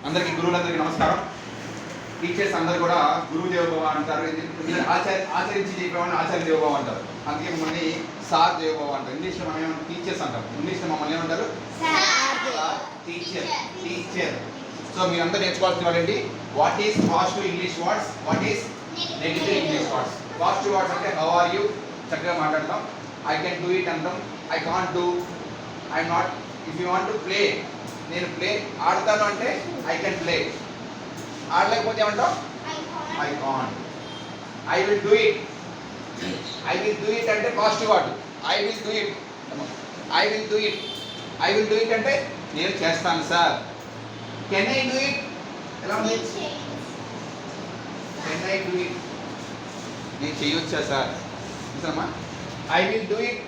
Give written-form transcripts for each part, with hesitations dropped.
అందరికీ గురువులందరికీ నమస్కారం. టీచర్స్ అందరూ కూడా గురువు దేవోభవ అంటారు. ఆచరించి చెప్పేవాడిని ఆచార్య దేవోభవ అంటారు. అందుకే మమ్మల్ని సార్ దేవోభవ అంటారు. ఇంగ్లీష్లో మనం ఏమంటారు? టీచర్స్ అంటారు. ఇంగ్లీష్లో మమ్మల్ని ఏమంటారు? టీచర్. సో మీరందరూ నేర్చుకోవాల్సిన వాళ్ళండి. What is positive English words, what is negative English words. Positive words అంటే హౌ ఆర్ యూ, చక్కగా మాట్లాడతాం. ఐ కెన్ డూ ఇట్ అంటాం. I can't do, I'm not. If you want to play, నేను play ఆడతాను అంటే ఐ కెన్ ప్లే. ఆడలేకపోతే ఏమంటాం? I can't. I will do it. I will do it అంటే positive word. I will do it. I will do it. I will do it అంటే నేను చేస్తాను sir. Can I do it? ఎలా ఉంది? Can I do it? నేను చేయొచ్చా sir? చూసామా? I will do it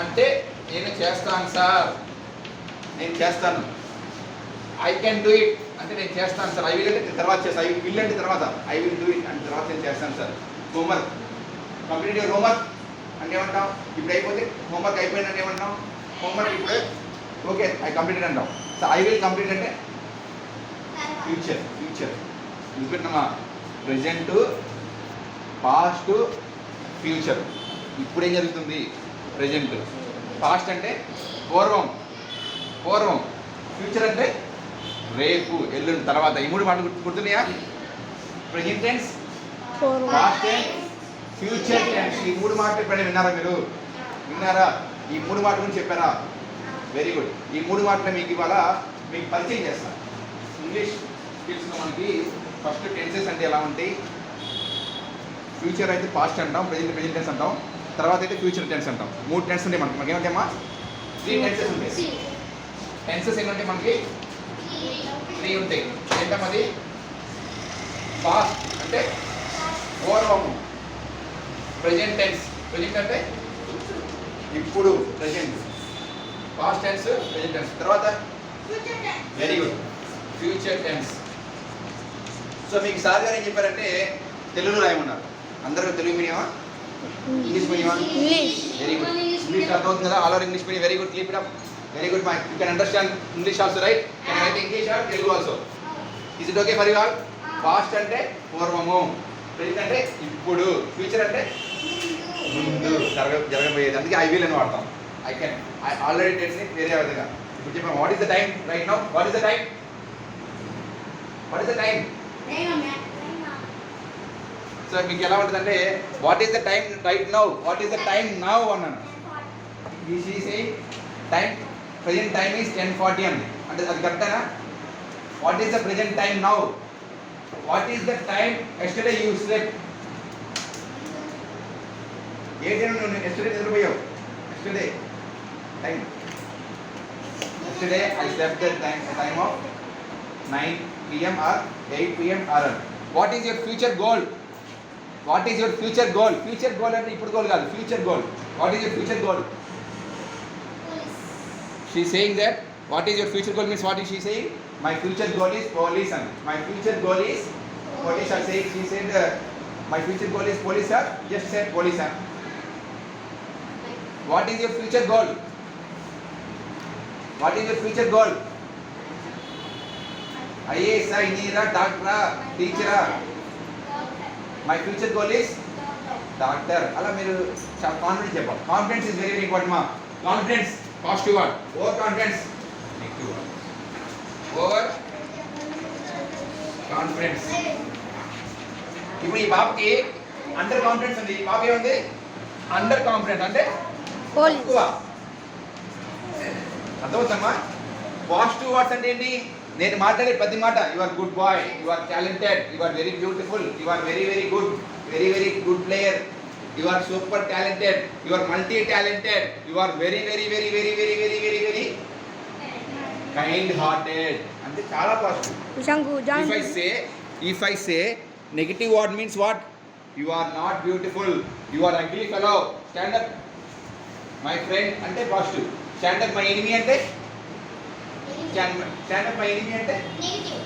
అంటే నేను చేస్తాను సార్, నేను చేస్తాను. ఐ కెన్ డూ ఇట్ అంటే నేను చేస్తాను సార్. ఐ విల్ అంటే తర్వాత చేస్తాను. ఐ విల్ అంటే తర్వాత. ఐ విల్ డూ ఇట్ అంటే తర్వాత నేను చేస్తాను sir. Homework, complete your homework అంటే ఏమంటాం? ఇప్పుడు అయిపోతే హోంవర్క్ అయిపోయిందంటే ఏమంటాం? హోంవర్క్ ఇప్పుడే ఓకే ఐ కంప్లీటెడ్ అంటాం. సో ఐ విల్ కంప్లీట్ అంటే ఫ్యూచర్. ఎందుకంటున్నామా? Present, past, future. ఇప్పుడు ఏం జరుగుతుంది? ప్రజెంట్. పాస్ట్ అంటే పూర్వం. ఫ్యూచర్ అంటే రేపు, ఎల్లుండి, తర్వాత. ఈ మూడు మాటలు గుర్తున్నాయా? Present tense, past tense, future tense. ఈ మూడు మాటలు ఎప్పుడైనా విన్నారా మీరు? విన్నారా? ఈ మూడు మాటల గురించి చెప్పారా? Very good. ఈ మూడు మాటలు మీకు ఇవాళ మీకు పరిచయం చేస్తాను. ఇంగ్లీష్ స్కిల్స్లో మనకి ఫస్ట్ టెన్సెస్ అంటే ఎలా ఉంటాయి? ఫ్యూచర్ అయితే పాస్ట్ అంటాం, ప్రెజెంట్ టెన్స్ అంటాం, తర్వాత అయితే ఫ్యూచర్ టెన్స్ అంటాం. మూడు టెన్స్ ఉంటాయి మనకి ఏమంటాయమ్మా? 3 టెన్సెస్ ఉంటాయి. టెన్సెస్ ఏంటంటే మనకి 3 ఉంటాయి. ఏంటమ్మది? పాస్ట్ అంటే పూర్వము, ప్రెజెంట్ టెన్స్. ప్రెజెంట్ అంటే ఇప్పుడు, present. Past tense, present tense. తర్వాత very good, future tense. So మీకు సార్ గారు ఏం చెప్పారంటే తెలుగులో రాయమన్నారు. అందరూ తెలుగు మీడియమా, ఇంగ్లీష్ మీడియమా? Very good. ఇంగ్లీష్ అర్థమవుతుంది కదా? All over English medium. Very good, keep it up. Very good, Mike. You can understand English also, right? Can you write English or Telugu also? Is it okay for you all? Past ante పూర్వము, present అంటే ఇప్పుడు, future అంటే ముందు జరగబోయేది. అందుకే I will అని వాడతాం. I can. I already tells it వేరే విధంగా. ఇప్పుడు చెప్పాం, what is the time right now? What is the time? What is the time? So మీకు ఎలా ఉంటుందంటే what is the time right now? What is the time now అన్నాను. She is saying time, present time is 10:40 అండి. అంటే అది కరెక్టేనా? What is the present time now? What is the time yesterday you slept? ఏ time నువ్వు yesterday నిద్రపోయావు? Yesterday time. Yesterday I slept the time of 9 PM or 8 PM or. What is your future goal? What is your future goal? Future goal అంటే ఇప్పుడు goal కాదు, future goal. What is your future goal? She is saying that what is your future goal means what is she saying? My future goal is police. And my future goal is police. I say she said my future goal is police. Sir, just said police. Sir. What is your future goal? What is your future goal? IAS, engineer, doctor, teacher. My future goal is doctor. Alla మీరు confidence చెప్పాలి. Confidence is very important మా. Confidence positive word. Over confidence negative word. Over confidence. ఇప్పుడు ఈ బాబుకి under confidence ఉంది. ఈ బాబు ఏముంది? Under confidence అంటే ఎక్కువ. అర్థమవుతుందమ్మా? పాజిటివ్ వర్డ్స్ అంటే ఏంటి? నేను మాట్లాడే ప్రతి మాట you are good boy, you are talented, you are very beautiful, you are very very good, very good player, you are super talented, you are multi talented, you are very kind hearted. ante chaala positive. If I say negative word means what? You are not beautiful, you are ugly fellow. Stand up my friend ante positive. Stand up my enemy ante stand up my enemy ante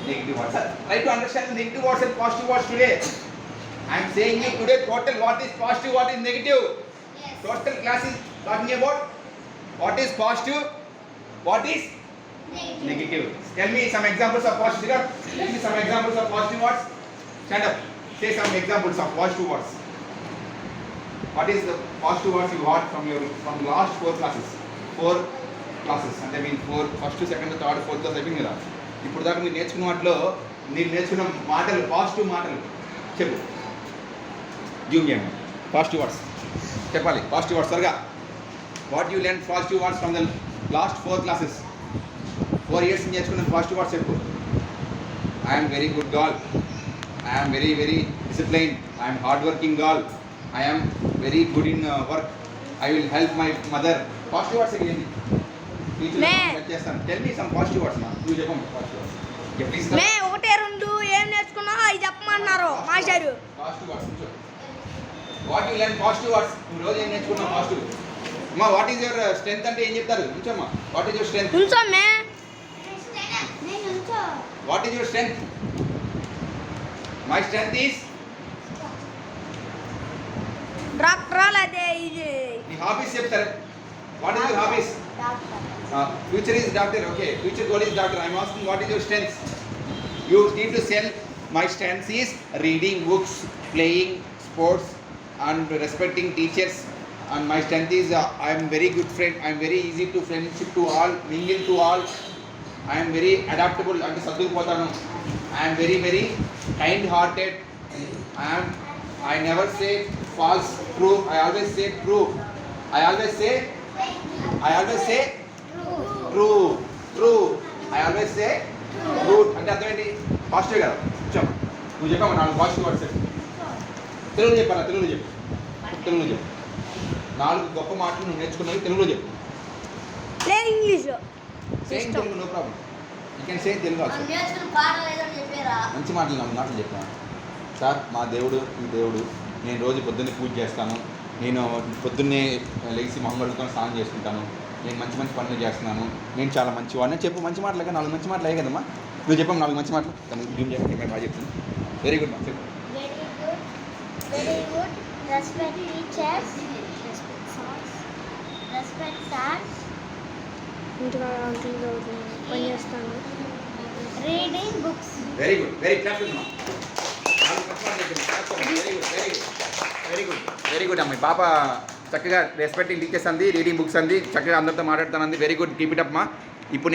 negative words. Try to understand the negative words and positive words today. I am saying you today total what is positive, what is negative. Yes. Total class is talking about what is positive, what is Negative. Tell me some examples of positive. Tell me some examples of positive words. Stand up. Say some examples of positive words. What is the positive words you got from last 4 classes? 4 classes. And I mean 4 first, second, third, fourth class అయిపోయింది కదా. ఇప్పుడు దాకా మీరు నేర్చుకున్న వాటిలో మీరు నేర్చుకున్న మాటలు పాజిటివ్ మాటలు చెప్పు. జూమ్ చేయండి. పాజిటివ్ వర్డ్స్ చెప్పాలి. పాజిటివ్ వర్డ్స్ త్వరగా. What you learn positive words from the last 4 classes. 4 years నేర్చుకున్న పాజిటివ్ వర్డ్స్ చెప్పు. I'm very good girl. I'm very very discipline. I'm hard working girl. I'm very good in work. I will help my mother. Positive words ఏంటి? చేస్తాను. Tell me some positive words మా. నువ్వు చెప్పండి positive words. Please. మే 1 2 ఏం నేర్చుకున్నా అవి చెప్పమన్నారు మాస్టారు. పాజిటివ్ వర్డ్స్ కూర్చో. What you learn positive words. నువ్వు రోజు ఏం నేర్చుకున్నావు పాజిటివ్? అమ్మా వాట్ ఈస్ యువర్ స్ట్రెంగ్త్ అంటే ఏం చెప్తారు? కూర్చోమ్మా. What is your strength? కూర్చో మే. What is your strength? My strength is doctor అదే ఇది. నీ హాబీస్ చెప్తారు. What is your hobbies? Future is doctor. Okay, future goal is doctor. I am asking what is your strength? You need to sell. My strength is reading books, playing sports, and respecting teachers. And my strength is I am very good friend. I am very easy to friendship to all, mingle to all. I am very adaptable. And sadupotanu. I am very very kind-hearted. I never say false, true. I always say true. I always say true. I always say true అంటే అర్థం ఏంటి? Positive కదా. చెప్పు. నువ్వు చెప్పమ్మా 4 positive words. తెలుగులో చెప్పాలా? తెలుగులో చెప్పు. 4 గొప్ప మాటలు నువ్వు నేర్చుకున్నవి తెలుగులో చెప్పు. లేదు ఇంగ్లీష్లో. Same Telugu no problem. You can say Telugu also. మంచి మాటలు 4 మాటలు చెప్పాను సార్. మా దేవుడు ఈ దేవుడు. నేను రోజు పొద్దున్నే పూజ చేస్తాను. నేను పొద్దున్నే లేచి మొహమ్మడుతో స్నానం చేసుకుంటాను. నేను మంచి మంచి పనులు చేస్తున్నాను. నేను చాలా మంచివాడిని చెప్పు. మంచి మాటలు 4 మంచి మాటలు అయ్యాయి కదమ్మా. నువ్వు చెప్పాము 4 మంచి మాటలు. జూమ్ చేయకుండా ఇక్కడ బాగా చెప్తాను. వెరీ గుడ్ మా చెప్పు. Very good. Respect teachers. Respect stars. ఇంటిగా పని చేస్తాను. Reading books. Very good. Very clap చేద్దామా. 4 మంచి మాటలు చెప్పాను. Very good very good very good very good అమ్మాయి. పాప చక్కగా రెస్పెక్టింగ్ టీచర్స్ అంది, రీడింగ్ బుక్స్ అంది, చక్కగా అందరితో మాట్లాడుతానంది. Very good. Keep it up మా. ఇప్పుడు